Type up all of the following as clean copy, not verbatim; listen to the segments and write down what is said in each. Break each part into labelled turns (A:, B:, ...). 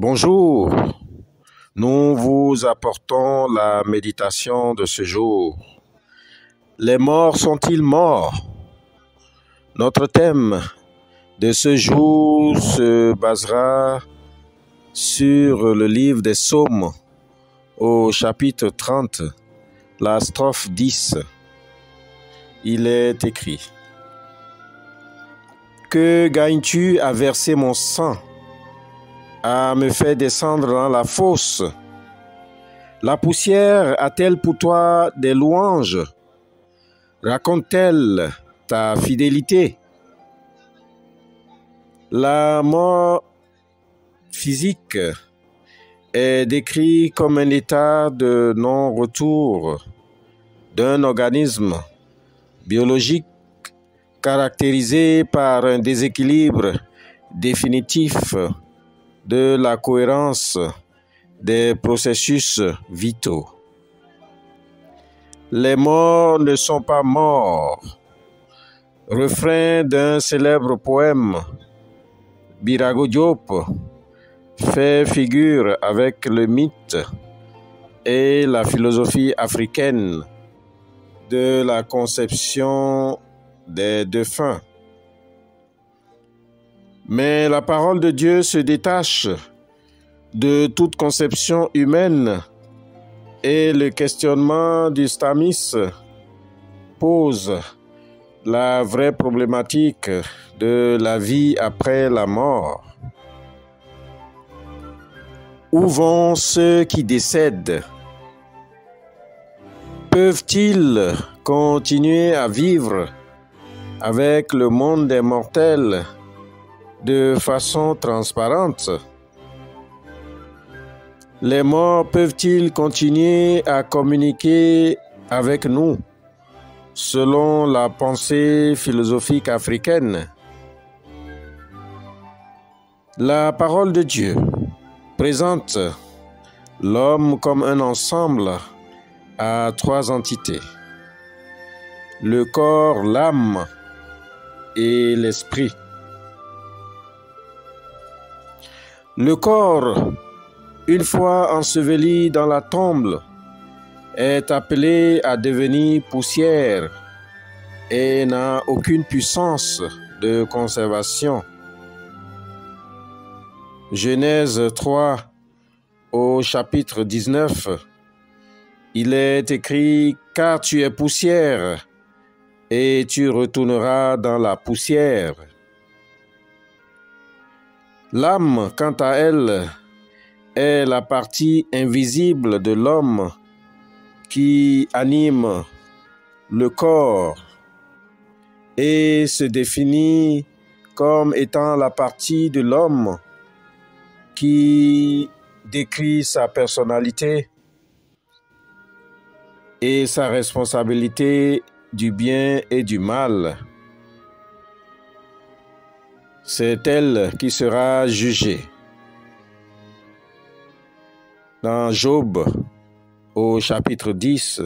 A: Bonjour, nous vous apportons la méditation de ce jour. Les morts sont-ils morts? Notre thème de ce jour se basera sur le livre des Psaumes au chapitre 30, la strophe 10. Il est écrit: Que gagnes-tu à verser mon sang, à me faire descendre dans la fosse? La poussière a-t-elle pour toi des louanges? Raconte-t-elle ta fidélité? La mort physique est décrite comme un état de non-retour d'un organisme biologique caractérisé par un déséquilibre définitif de la cohérence des processus vitaux. Les morts ne sont pas morts. Refrain d'un célèbre poème, Birago Diop fait figure avec le mythe et la philosophie africaine de la conception des défunts. Mais la parole de Dieu se détache de toute conception humaine et le questionnement du Stamis pose la vraie problématique de la vie après la mort. Où vont ceux qui décèdent? Peuvent-ils continuer à vivre avec le monde des mortels de façon transparente? Les morts peuvent-ils continuer à communiquer avec nous selon la pensée philosophique africaine? La parole de Dieu présente l'homme comme un ensemble à trois entités: le corps, l'âme et l'esprit. Le corps, une fois enseveli dans la tombe, est appelé à devenir poussière et n'a aucune puissance de conservation. Genèse 3 au chapitre 19, il est écrit: Car tu es poussière et tu retourneras dans la poussière. L'âme, quant à elle, est la partie invisible de l'homme qui anime le corps et se définit comme étant la partie de l'homme qui décrit sa personnalité et sa responsabilité du bien et du mal. C'est elle qui sera jugée. Dans Job, au chapitre 10,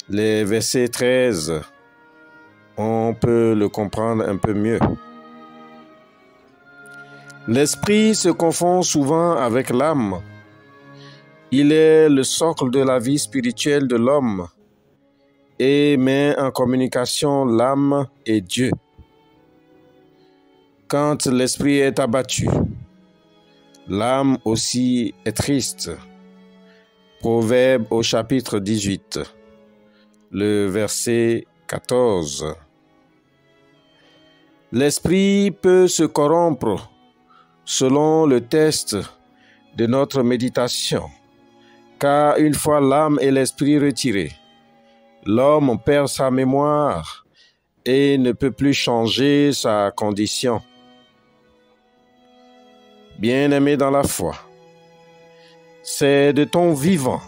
A: les versets 13, on peut le comprendre un peu mieux. L'esprit se confond souvent avec l'âme. Il est le socle de la vie spirituelle de l'homme et met en communication l'âme et Dieu. Quand l'esprit est abattu, l'âme aussi est triste. Proverbe au chapitre 18, le verset 14. L'esprit peut se corrompre selon le test de notre méditation, car une fois l'âme et l'esprit retirés, l'homme perd sa mémoire et ne peut plus changer sa condition. Bien-aimé dans la foi, c'est de ton vivant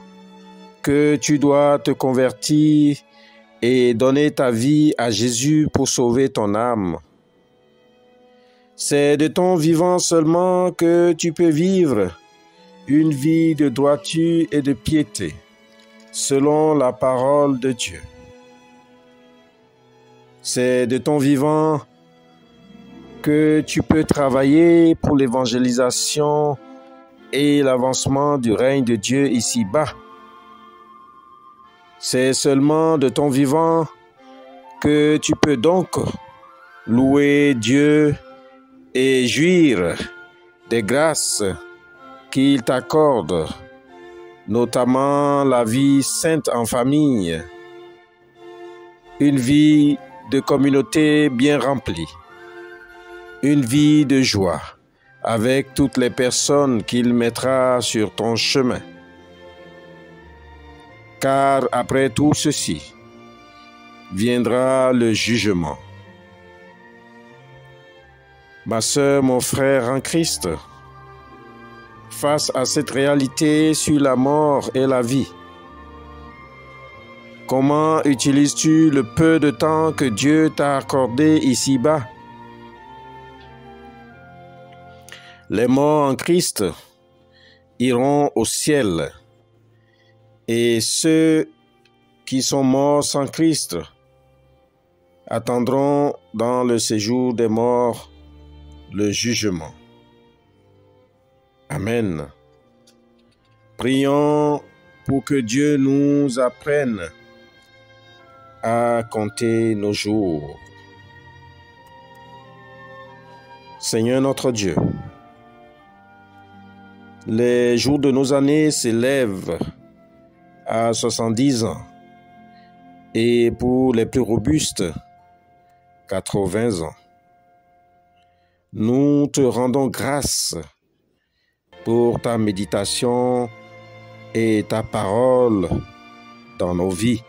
A: que tu dois te convertir et donner ta vie à Jésus pour sauver ton âme. C'est de ton vivant seulement que tu peux vivre une vie de droiture et de piété, selon la parole de Dieu. C'est de ton vivant que tu peux travailler pour l'évangélisation et l'avancement du règne de Dieu ici-bas. C'est seulement de ton vivant que tu peux donc louer Dieu et jouir des grâces qu'il t'accorde, notamment la vie sainte en famille, une vie de communauté bien remplie, une vie de joie avec toutes les personnes qu'il mettra sur ton chemin. Car après tout ceci, viendra le jugement. Ma sœur, mon frère en Christ, face à cette réalité sur la mort et la vie, comment utilises-tu le peu de temps que Dieu t'a accordé ici-bas? Les morts en Christ iront au ciel, et ceux qui sont morts sans Christ attendront dans le séjour des morts le jugement. Amen. Prions pour que Dieu nous apprenne à compter nos jours. Seigneur notre Dieu, les jours de nos années s'élèvent à 70 ans et pour les plus robustes, 80 ans. Nous te rendons grâce pour ta méditation et ta parole dans nos vies.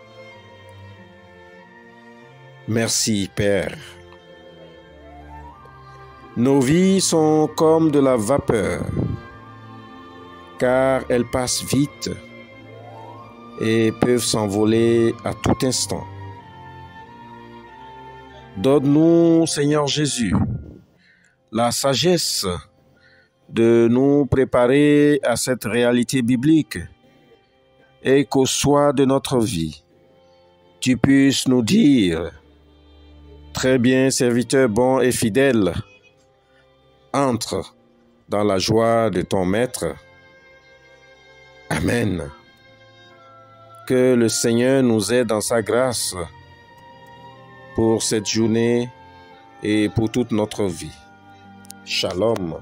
A: Merci, Père. Nos vies sont comme de la vapeur, car elles passent vite et peuvent s'envoler à tout instant. Donne-nous, Seigneur Jésus, la sagesse de nous préparer à cette réalité biblique et qu'au soir de notre vie, tu puisses nous dire: très bien, serviteur bon et fidèle, entre dans la joie de ton Maître. Amen. Que le Seigneur nous aide dans sa grâce pour cette journée et pour toute notre vie. Shalom.